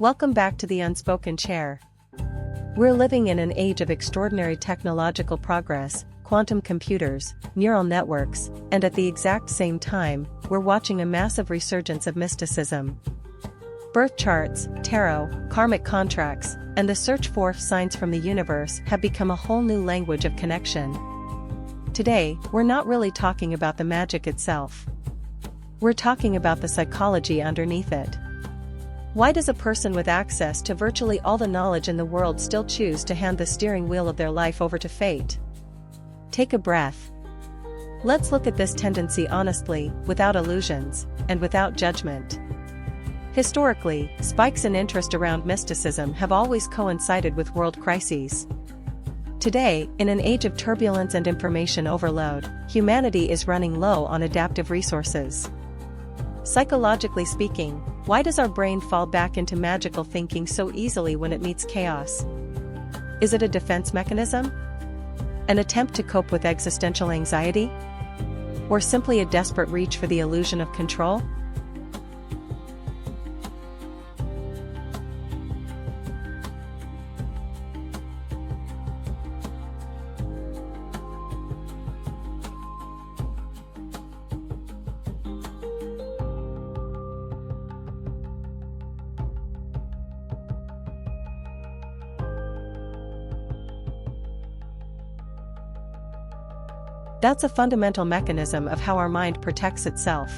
Welcome back to the Unspoken Chair. We're living in an age of extraordinary technological progress, quantum computers, neural networks, and at the exact same time, we're watching a massive resurgence of mysticism. Birth charts, tarot, karmic contracts, and the search for signs from the universe have become a whole new language of connection. Today, we're not really talking about the magic itself. We're talking about the psychology underneath it. Why does a person with access to virtually all the knowledge in the world still choose to hand the steering wheel of their life over to fate? Take a breath. Let's look at this tendency honestly, without illusions, and without judgment. Historically, spikes in interest around mysticism have always coincided with world crises. Today, in an age of turbulence and information overload, humanity is running low on adaptive resources. Psychologically speaking, why does our brain fall back into magical thinking so easily when it meets chaos? Is it a defense mechanism? An attempt to cope with existential anxiety? Or simply a desperate reach for the illusion of control? That's a fundamental mechanism of how our mind protects itself.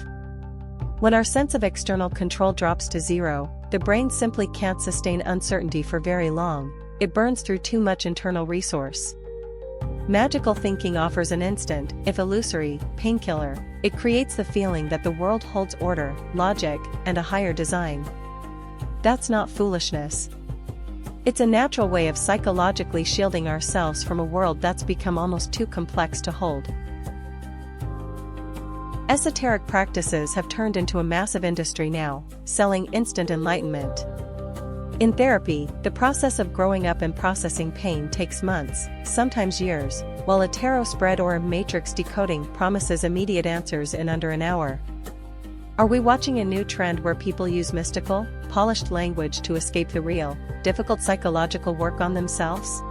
When our sense of external control drops to zero, the brain simply can't sustain uncertainty for very long. It burns through too much internal resource. Magical thinking offers an instant, if illusory, painkiller. It creates the feeling that the world holds order, logic, and a higher design. That's not foolishness. It's a natural way of psychologically shielding ourselves from a world that's become almost too complex to hold. Esoteric practices have turned into a massive industry now, selling instant enlightenment. In therapy, the process of growing up and processing pain takes months, sometimes years, while a tarot spread or a matrix decoding promises immediate answers in under an hour. Are we watching a new trend where people use mystical, polished language to escape the real, difficult psychological work on themselves?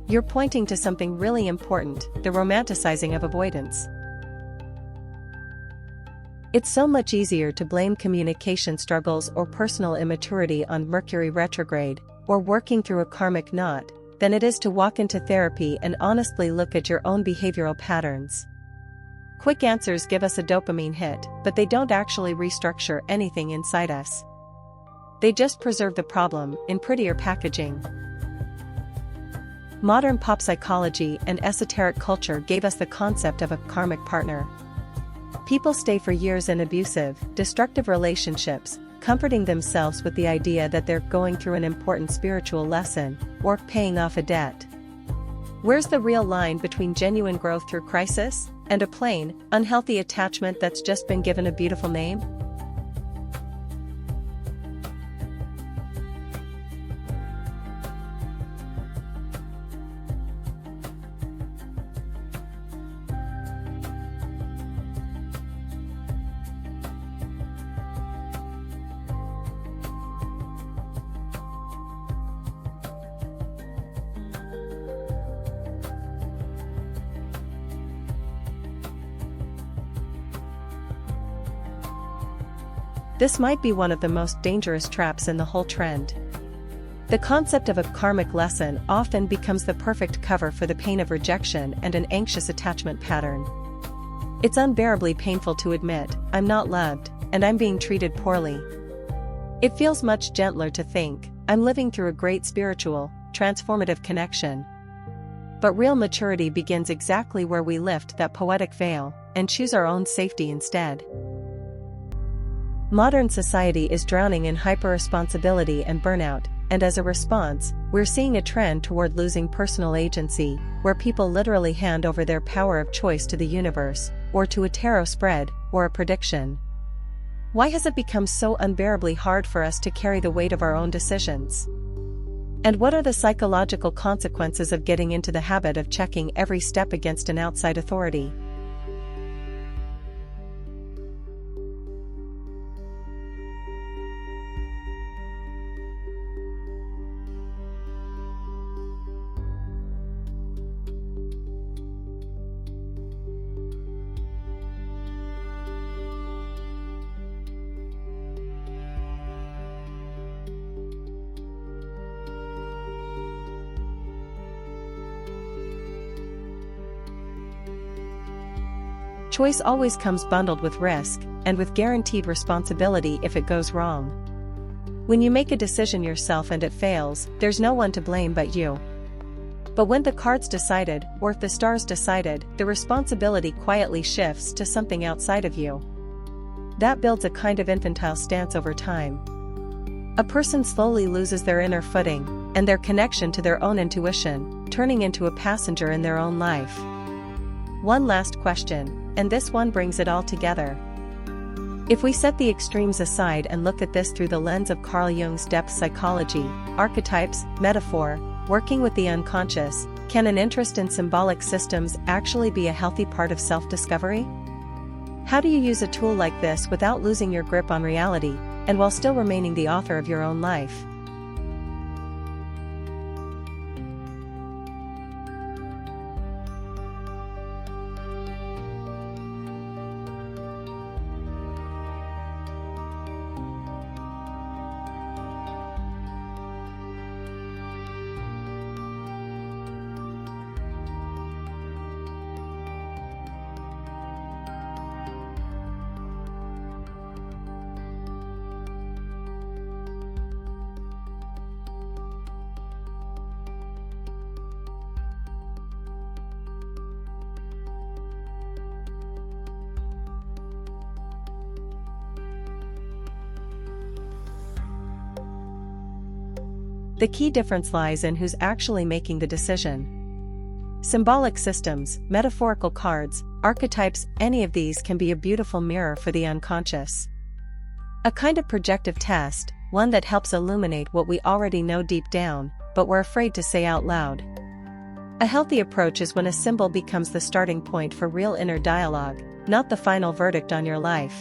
You're pointing to something really important, the romanticizing of avoidance. It's so much easier to blame communication struggles or personal immaturity on Mercury retrograde, or working through a karmic knot, than it is to walk into therapy and honestly look at your own behavioral patterns. Quick answers give us a dopamine hit, but they don't actually restructure anything inside us. They just preserve the problem, in prettier packaging. Modern pop psychology and esoteric culture gave us the concept of a karmic partner. People stay for years in abusive, destructive relationships, comforting themselves with the idea that they're going through an important spiritual lesson, or paying off a debt. Where's the real line between genuine growth through crisis, and a plain, unhealthy attachment that's just been given a beautiful name? This might be one of the most dangerous traps in the whole trend. The concept of a karmic lesson often becomes the perfect cover for the pain of rejection and an anxious attachment pattern. It's unbearably painful to admit, I'm not loved, and I'm being treated poorly. It feels much gentler to think, I'm living through a great spiritual, transformative connection. But real maturity begins exactly where we lift that poetic veil, and choose our own safety instead. Modern society is drowning in hyper-responsibility and burnout, and as a response, we're seeing a trend toward losing personal agency, where people literally hand over their power of choice to the universe, or to a tarot spread, or a prediction. Why has it become so unbearably hard for us to carry the weight of our own decisions? And what are the psychological consequences of getting into the habit of checking every step against an outside authority? Choice always comes bundled with risk, and with guaranteed responsibility if it goes wrong. When you make a decision yourself and it fails, there's no one to blame but you. But when the cards decided, or if the stars decided, the responsibility quietly shifts to something outside of you. That builds a kind of infantile stance over time. A person slowly loses their inner footing, and their connection to their own intuition, turning into a passenger in their own life. One last question, and this one brings it all together. If we set the extremes aside and look at this through the lens of Carl Jung's depth psychology, archetypes, metaphor, working with the unconscious, can an interest in symbolic systems actually be a healthy part of self-discovery? How do you use a tool like this without losing your grip on reality, and while still remaining the author of your own life? The key difference lies in who's actually making the decision. Symbolic systems, metaphorical cards, archetypes, any of these can be a beautiful mirror for the unconscious. A kind of projective test, one that helps illuminate what we already know deep down, but we're afraid to say out loud. A healthy approach is when a symbol becomes the starting point for real inner dialogue, not the final verdict on your life.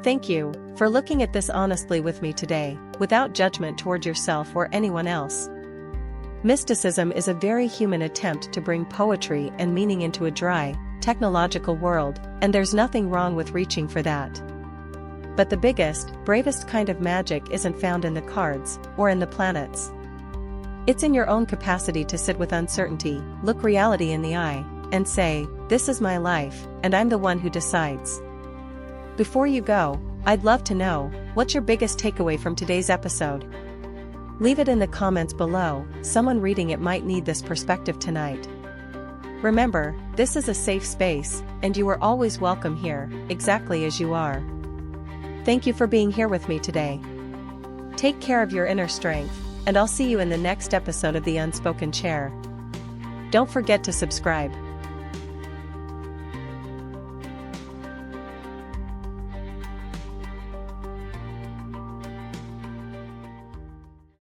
Thank you for looking at this honestly with me today, without judgment toward yourself or anyone else. Mysticism is a very human attempt to bring poetry and meaning into a dry, technological world, and there's nothing wrong with reaching for that. But the biggest, bravest kind of magic isn't found in the cards, or in the planets. It's in your own capacity to sit with uncertainty, look reality in the eye, and say, "This is my life, and I'm the one who decides." Before you go, I'd love to know, what's your biggest takeaway from today's episode? Leave it in the comments below, someone reading it might need this perspective tonight. Remember, this is a safe space, and you are always welcome here, exactly as you are. Thank you for being here with me today. Take care of your inner strength, and I'll see you in the next episode of the Unspoken Chair. Don't forget to subscribe.